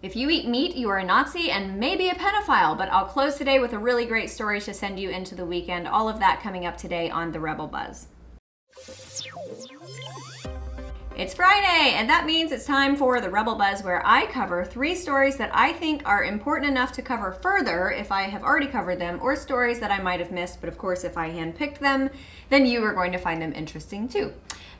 If you eat meat, you are a Nazi and maybe a pedophile, but I'll close today with a really great story to send you into the weekend. All of that coming up today on The Rebel Buzz. It's Friday, and that means it's time for The Rebel Buzz, where I cover 3 stories that I think are important enough to cover further if I have already covered them, or stories that I might have missed, but of course if I handpicked them, then you are going to find them interesting too.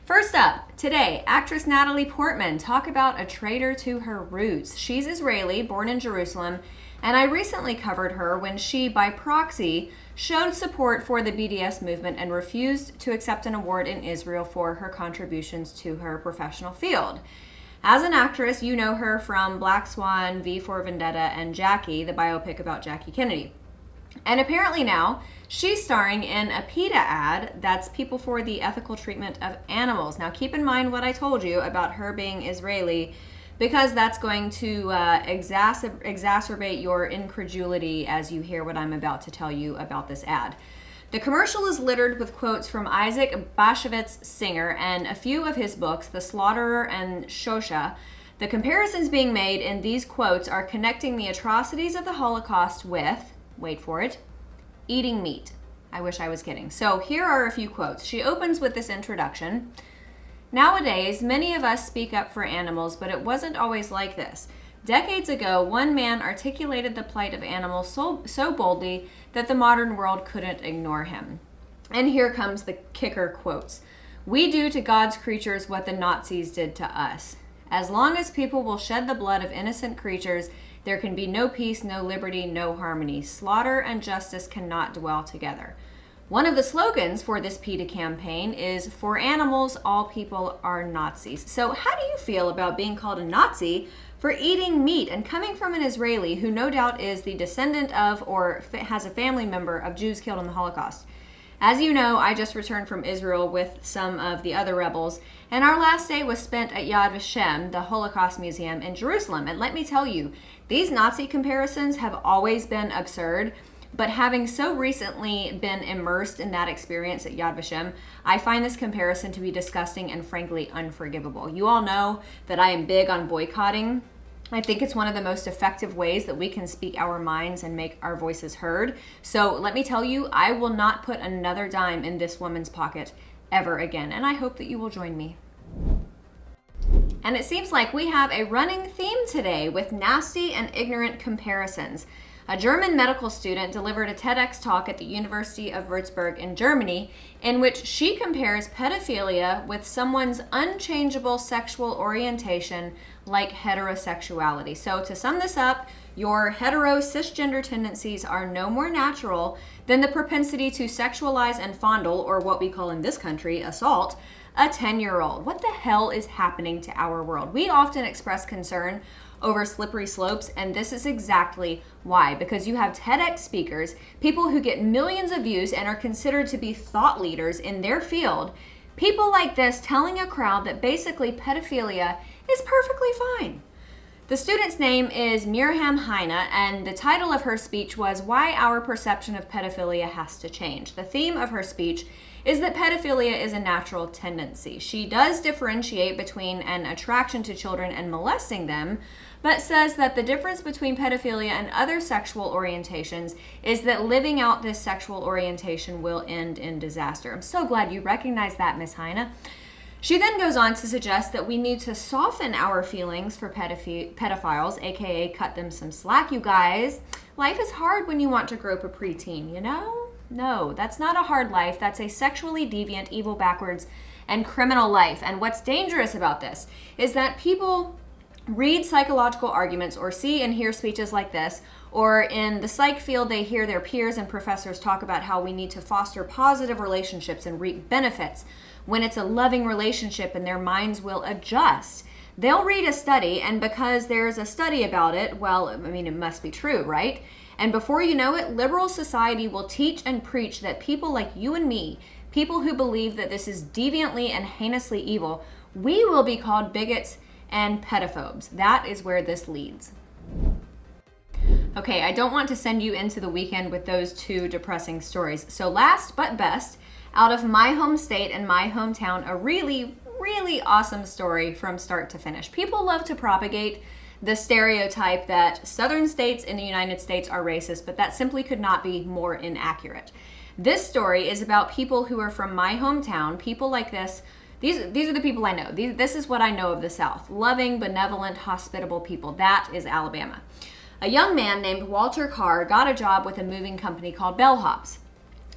First up, today, actress Natalie Portman talk about a traitor to her roots. She's Israeli, born in Jerusalem, and I recently covered her when she, by proxy, showed support for the BDS movement and refused to accept an award in Israel for her contributions to her professional field. As an actress, you know her from Black Swan, V for Vendetta, and Jackie, the biopic about Jackie Kennedy. And apparently now, she's starring in a PETA ad that's People for the Ethical Treatment of Animals. Now keep in mind what I told you about her being Israeli, because that's going to exacerbate your incredulity as you hear what I'm about to tell you about this ad. The commercial is littered with quotes from Isaac Bashevis Singer and a few of his books, The Slaughterer and Shosha. The comparisons being made in these quotes are connecting the atrocities of the Holocaust with, wait for it, eating meat. I wish I was kidding. So here are a few quotes. She opens with this introduction. Nowadays, many of us speak up for animals, but it wasn't always like this. Decades ago, one man articulated the plight of animals so boldly that the modern world couldn't ignore him. And here comes the kicker quotes. We do to God's creatures what the Nazis did to us. As long as people will shed the blood of innocent creatures, there can be no peace, no liberty, no harmony. Slaughter and justice cannot dwell together. One of the slogans for this PETA campaign is, for animals, all people are Nazis. So how do you feel about being called a Nazi for eating meat and coming from an Israeli who no doubt is the descendant of or has a family member of Jews killed in the Holocaust? As you know, I just returned from Israel with some of the other rebels, and our last day was spent at Yad Vashem, the Holocaust Museum in Jerusalem. And let me tell you, these Nazi comparisons have always been absurd, but having so recently been immersed in that experience at Yad Vashem, I find this comparison to be disgusting and frankly unforgivable. You all know that I am big on boycotting. I think it's one of the most effective ways that we can speak our minds and make our voices heard. So let me tell you, I will not put another dime in this woman's pocket ever again, and I hope that you will join me. And it seems like we have a running theme today with nasty and ignorant comparisons. A German medical student delivered a TEDx talk at the University of Würzburg in Germany in which she compares pedophilia with someone's unchangeable sexual orientation like heterosexuality. So to sum this up, your hetero cisgender tendencies are no more natural than the propensity to sexualize and fondle, or what we call in this country, assault, a 10-year-old. What the hell is happening to our world? We often express concern over slippery slopes, and this is exactly why. Because you have TEDx speakers, people who get millions of views and are considered to be thought leaders in their field, people like this telling a crowd that basically pedophilia is perfectly fine. The student's name is Miriam Heine, and the title of her speech was Why Our Perception of Pedophilia Has to Change. The theme of her speech is that pedophilia is a natural tendency. She does differentiate between an attraction to children and molesting them, but says that the difference between pedophilia and other sexual orientations is that living out this sexual orientation will end in disaster. I'm so glad you recognize that, Miss Heine. She then goes on to suggest that we need to soften our feelings for pedophiles, aka cut them some slack, you guys. Life is hard when you want to grope a preteen, you know? No, that's not a hard life. That's a sexually deviant, evil, backwards, and criminal life. And what's dangerous about this is that people read psychological arguments or see and hear speeches like this, or in the psych field they hear their peers and professors talk about how we need to foster positive relationships and reap benefits when it's a loving relationship, and their minds will adjust. They'll read a study, and because there's a study about it, well, I mean, it must be true, right? And before you know it, liberal society will teach and preach that people like you and me, people who believe that this is deviantly and heinously evil, we will be called bigots and pedophobes. That is where this leads. Okay, I don't want to send you into the weekend with those two depressing stories. So last but best, out of my home state and my hometown, a really awesome story from start to finish. People love to propagate the stereotype that southern states in the United States are racist, but that simply could not be more inaccurate. This story is about people who are from my hometown, people like this. These are the people I know. This is what I know of the South. Loving, benevolent, hospitable people. That is Alabama. A young man named Walter Carr got a job with a moving company called Bellhops.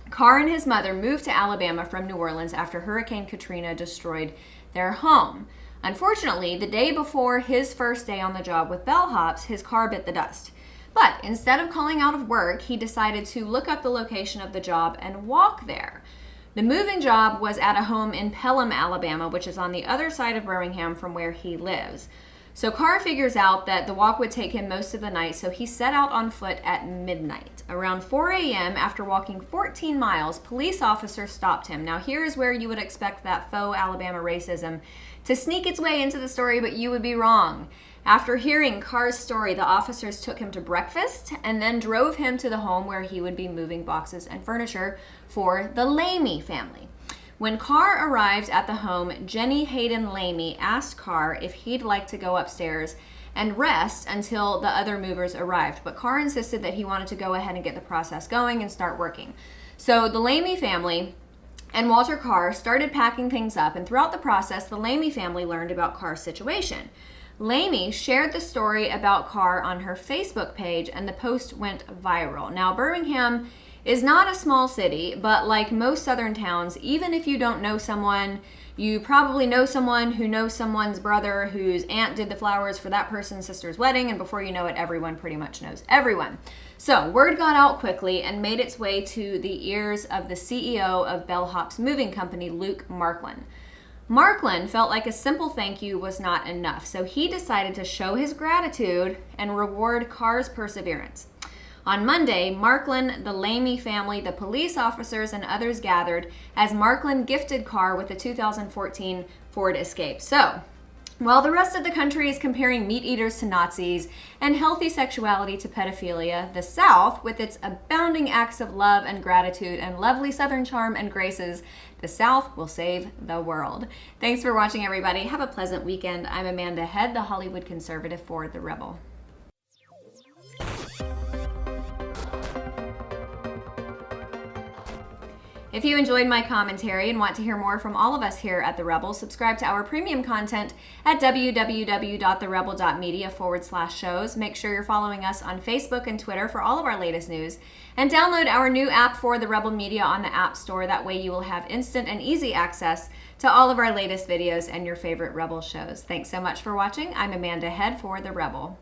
Carr and his mother moved to Alabama from New Orleans after Hurricane Katrina destroyed their home. Unfortunately, the day before his first day on the job with Bellhops, his car bit the dust. But instead of calling out of work, he decided to look up the location of the job and walk there. The moving job was at a home in Pelham, Alabama, which is on the other side of Birmingham from where he lives. So Carr figures out that the walk would take him most of the night, so he set out on foot at midnight. Around 4 a.m., after walking 14 miles, police officers stopped him. Now here is where you would expect that faux Alabama racism to sneak its way into the story, but you would be wrong. After hearing Carr's story, the officers took him to breakfast and then drove him to the home where he would be moving boxes and furniture for the Lamey family. When Carr arrived at the home, Jenny Hayden Lamey asked Carr if he'd like to go upstairs and rest until the other movers arrived, but Carr insisted that he wanted to go ahead and get the process going and start working. So the Lamey family and Walter Carr started packing things up, and throughout the process, the Lamey family learned about Carr's situation. Lamey shared the story about Carr on her Facebook page, and the post went viral. Now, Birmingham is not a small city, but like most southern towns, even if you don't know someone, you probably know someone who knows someone's brother whose aunt did the flowers for that person's sister's wedding, and before you know it, everyone pretty much knows everyone. So word got out quickly and made its way to the ears of the CEO of Bellhops Moving Company, Luke Marklin. Marklin felt like a simple thank you was not enough, so he decided to show his gratitude and reward Carr's perseverance. On Monday, Marklin, the Lamey family, the police officers, and others gathered as Marklin gifted Carr with a 2014 Ford Escape. So, while the rest of the country is comparing meat eaters to Nazis and healthy sexuality to pedophilia, the South, with its abounding acts of love and gratitude and lovely Southern charm and graces, the South will save the world. Thanks for watching, everybody. Have a pleasant weekend. I'm Amanda Head, the Hollywood conservative for The Rebel. If you enjoyed my commentary and want to hear more from all of us here at The Rebel, subscribe to our premium content at www.therebel.media/shows. Make sure you're following us on Facebook and Twitter for all of our latest news. And download our new app for The Rebel Media on the App Store. That way you will have instant and easy access to all of our latest videos and your favorite Rebel shows. Thanks so much for watching. I'm Amanda Head for The Rebel.